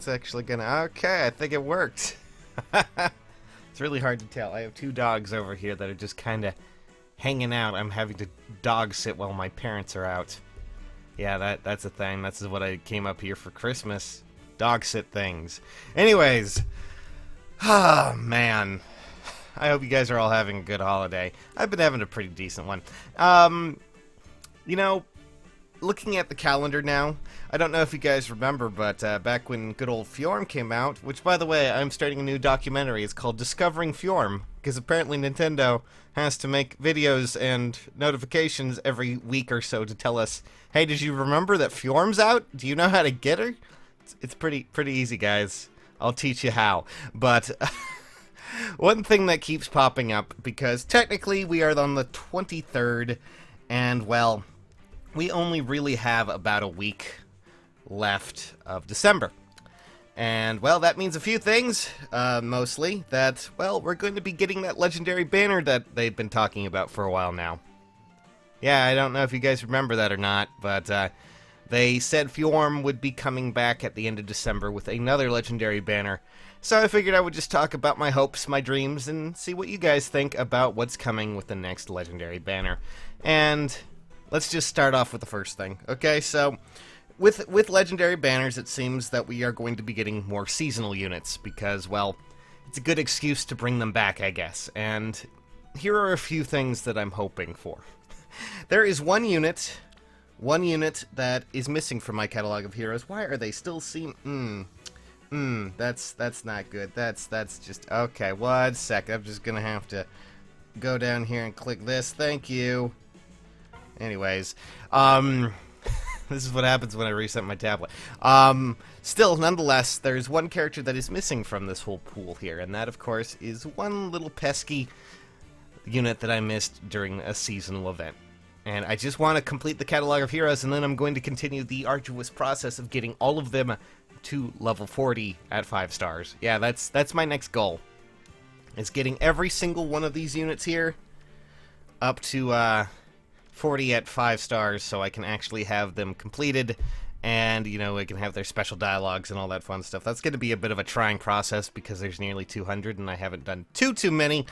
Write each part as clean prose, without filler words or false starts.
It's actually gonna... Okay, I think it worked. It's really hard to tell. I have two dogs over here that are just kind of hanging out. I'm having to dog sit while my parents are out. Yeah, that's a thing. That's what I came up here for Christmas. Dog sit things. Anyways. Ah, man. I hope you guys are all having a good holiday. I've been having a pretty decent one. You know, looking at the calendar now, I don't know if you guys remember, but back when good old Fjorm came out, which, by the way, I'm starting a new documentary. It's called Discovering Fjorm, because apparently Nintendo has to make videos and notifications every week or so to tell us, hey, did you remember that Fjorm's out? Do you know how to get her? It's pretty easy, guys. I'll teach you how. But one thing that keeps popping up, because technically we are on the 23rd, and, well, we only really have about a week left of December. And, well, that means a few things, mostly, that, well, we're going to be getting that legendary banner that they've been talking about for a while now. Yeah, I don't know if you guys remember that or not, but, they said Fjorm would be coming back at the end of December with another legendary banner. So I figured I would just talk about my hopes, my dreams, and see what you guys think about what's coming with the next legendary banner. And let's just start off with the first thing. Okay, so with legendary banners, it seems that we are going to be getting more seasonal units because, well, it's a good excuse to bring them back, I guess. And here are a few things that I'm hoping for. There is one unit that is missing from my catalog of heroes. Why are they still that's not good. That's just... Okay, 1 sec. I'm just gonna have to go down here and click this. Thank you. Anyways, this is what happens when I reset my tablet. Still, nonetheless, there's one character that is missing from this whole pool here, and that, of course, is one little pesky unit that I missed during a seasonal event. And I just want to complete the catalog of heroes, and then I'm going to continue the arduous process of getting all of them to level 40 at 5 stars. Yeah, that's my next goal. Is getting every single one of these units here up to 40 at 5 stars, so I can actually have them completed, and, you know, I can have their special dialogues and all that fun stuff. That's going to be a bit of a trying process, because there's nearly 200, and I haven't done too many,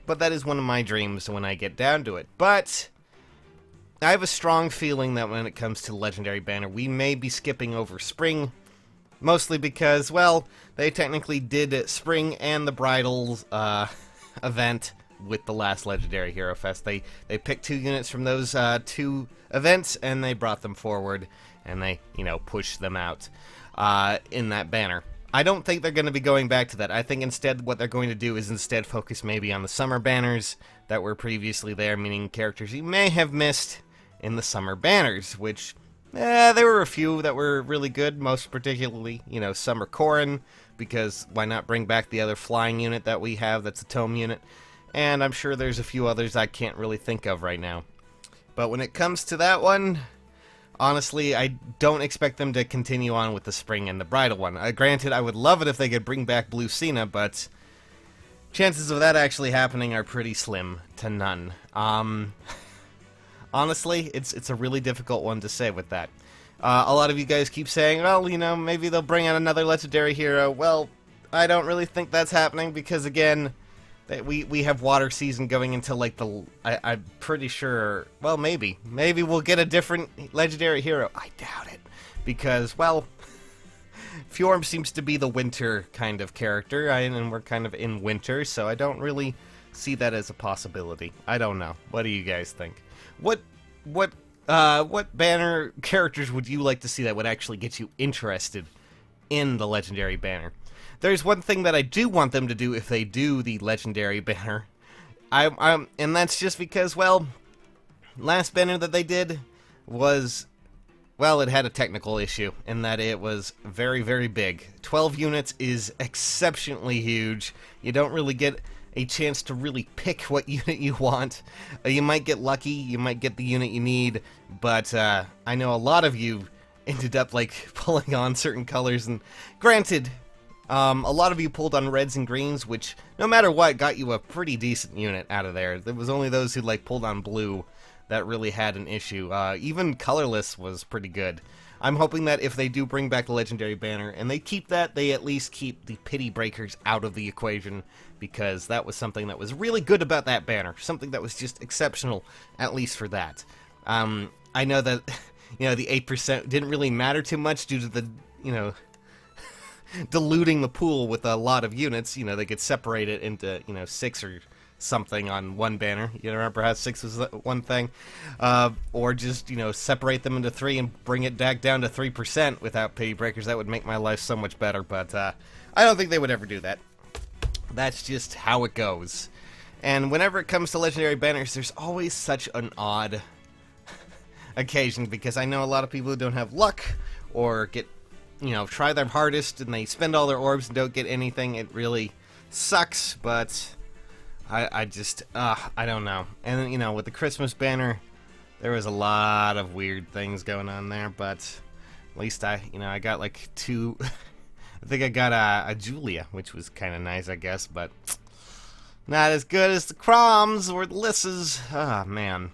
but that is one of my dreams when I get down to it. But I have a strong feeling that when it comes to Legendary Banner, we may be skipping over Spring, mostly because, well, they technically did Spring and the Bridal event with the last Legendary Hero Fest. They picked 2 units from those 2 events, and they brought them forward, and they, you know, pushed them out in that banner. I don't think they're going to be going back to that. I think instead what they're going to do is instead focus maybe on the summer banners that were previously there, meaning characters you may have missed in the summer banners, which, there were a few that were really good, most particularly, you know, Summer Corrin, because why not bring back the other flying unit that we have that's a tome unit, and I'm sure there's a few others I can't really think of right now. But when it comes to that one, honestly, I don't expect them to continue on with the Spring and the Bridal one. Granted, I would love it if they could bring back Blue Cena, but chances of that actually happening are pretty slim to none. Honestly, it's a really difficult one to say with that. A lot of you guys keep saying, well, you know, maybe they'll bring out another legendary hero. Well, I don't really think that's happening because, again, we have water season going until, like, I'm pretty sure, well, maybe we'll get a different legendary hero. I doubt it because, well, Fjorm seems to be the winter kind of character, and we're kind of in winter, so I don't really see that as a possibility. I don't know. What do you guys think? What banner characters would you like to see that would actually get you interested in the legendary banner? There's one thing that I do want them to do if they do the legendary banner, and that's just because, well, last banner that they did was, well, it had a technical issue in that it was very big. 12 units is exceptionally huge. You don't really get a chance to really pick what unit you want. You might get lucky, you might get the unit you need, but I know a lot of you ended up, like, pulling on certain colors, and granted, a lot of you pulled on reds and greens, which, no matter what, got you a pretty decent unit out of there. There was only those who, like, pulled on blue that really had an issue. Even colorless was pretty good. I'm hoping that if they do bring back the Legendary Banner, and they keep that, they at least keep the Pity Breakers out of the equation, because that was something that was really good about that banner. Something that was just exceptional, at least for that. I know that, the 8% didn't really matter too much due to the, diluting the pool with a lot of units. They could separate it into, 6 or something on one banner. You remember how 6 was one thing? Or just, separate them into 3 and bring it back down to 3% without Pity Breakers. That would make my life so much better, but I don't think they would ever do that. That's just how it goes. And whenever it comes to Legendary Banners, there's always such an odd occasion, because I know a lot of people who don't have luck, or get, try their hardest, and they spend all their orbs and don't get anything. It really sucks, but I just, I don't know. And, with the Christmas banner, there was a lot of weird things going on there, but at least I got like 2, I think I got a Julia, which was kind of nice, I guess, but not as good as the Croms or the Lisses. Ah, man.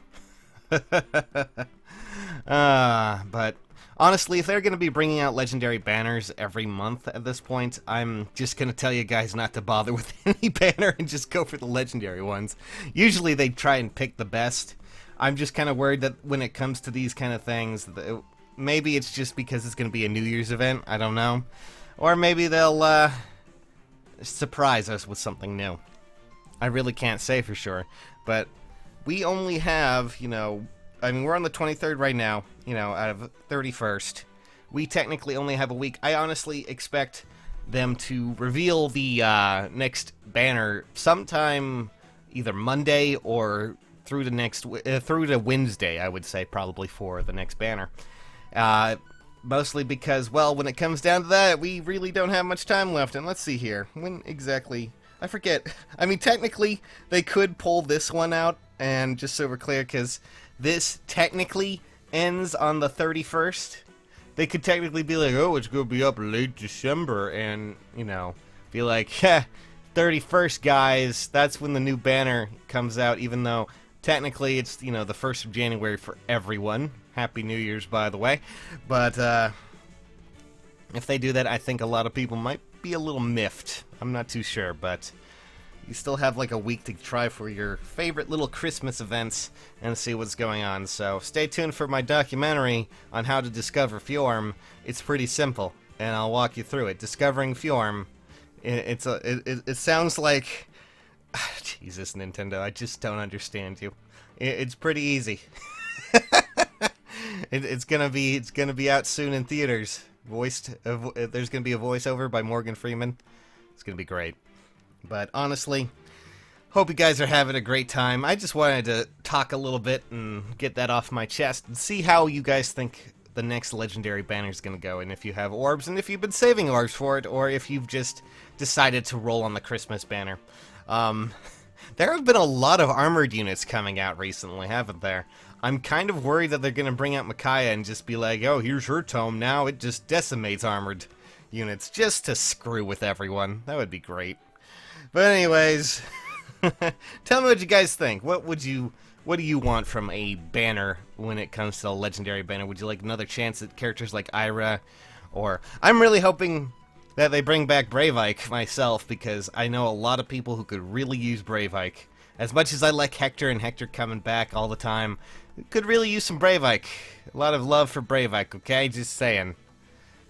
But honestly, if they're going to be bringing out Legendary Banners every month at this point, I'm just going to tell you guys not to bother with any banner and just go for the Legendary ones. Usually they try and pick the best. I'm just kind of worried that when it comes to these kind of things, maybe it's just because it's going to be a New Year's event, I don't know. Or maybe they'll surprise us with something new. I really can't say for sure, but we only have, we're on the 23rd right now, out of 31st. We technically only have a week. I honestly expect them to reveal the next banner sometime either Monday or through to Wednesday, I would say, probably, for the next banner. Mostly because, well, when it comes down to that, we really don't have much time left. And let's see here. When exactly? I forget. I mean, technically, they could pull this one out, and just so we're clear, because this technically ends on the 31st. They could technically be like, oh, it's going to be up late December, and, be like, 31st, guys, that's when the new banner comes out, even though technically it's, the 1st of January for everyone. Happy New Year's, by the way. But if they do that, I think a lot of people might be a little miffed. I'm not too sure, but you still have like a week to try for your favorite little Christmas events and see what's going on. So stay tuned for my documentary on how to discover Fjorm. It's pretty simple, and I'll walk you through it. Discovering Fjorm. It sounds like, Jesus, Nintendo, I just don't understand you. It's pretty easy. It's gonna be out soon in theaters. There's gonna be a voiceover by Morgan Freeman. It's gonna be great. But honestly, hope you guys are having a great time. I just wanted to talk a little bit and get that off my chest and see how you guys think the next Legendary Banner is gonna go, and if you have orbs, and if you've been saving orbs for it, or if you've just decided to roll on the Christmas banner. There have been a lot of armored units coming out recently, haven't there? I'm kind of worried that they're going to bring out Micaiah and just be like, oh, here's her tome now. It just decimates armored units just to screw with everyone. That would be great. But anyways, tell me what you guys think. What do you want from a banner when it comes to a Legendary Banner? Would you like another chance at characters like Ira? Or I'm really hoping that they bring back Brave Ike myself, because I know a lot of people who could really use Brave Ike. As much as I like Hector and Hector coming back all the time, could really use some Brave Ike. A lot of love for Brave Ike, okay? Just saying.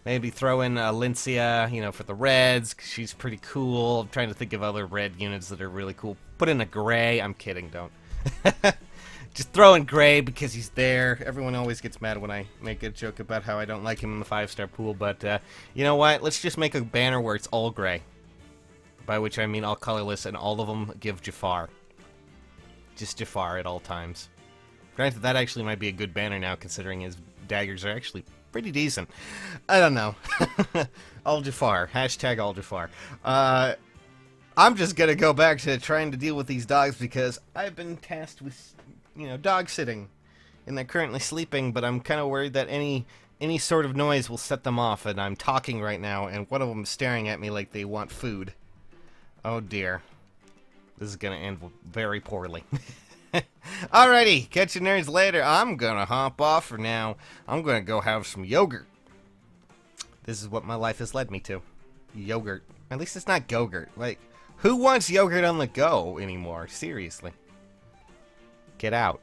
Maybe throw in Lincia, for the Reds, 'cause she's pretty cool. I'm trying to think of other red units that are really cool. Put in a Gray. I'm kidding, don't. Just throw in Gray because he's there. Everyone always gets mad when I make a joke about how I don't like him in the 5-star pool, but you know what? Let's just make a banner where it's all Gray. By which I mean all colorless, and all of them give Jafar. Just Jafar at all times. Granted, that actually might be a good banner now, considering his daggers are actually pretty decent. I don't know. All Jafar. Hashtag all Jafar. I'm just gonna go back to trying to deal with these dogs, because I've been tasked with, dog sitting. And they're currently sleeping, but I'm kind of worried that any sort of noise will set them off, and I'm talking right now, and one of them is staring at me like they want food. Oh dear. This is gonna end very poorly. Alrighty, catch you nerds later. I'm gonna hop off for now. I'm gonna go have some yogurt. This is what my life has led me to. Yogurt. At least it's not Go-gurt. Like, who wants yogurt on the go anymore? Seriously. Get out.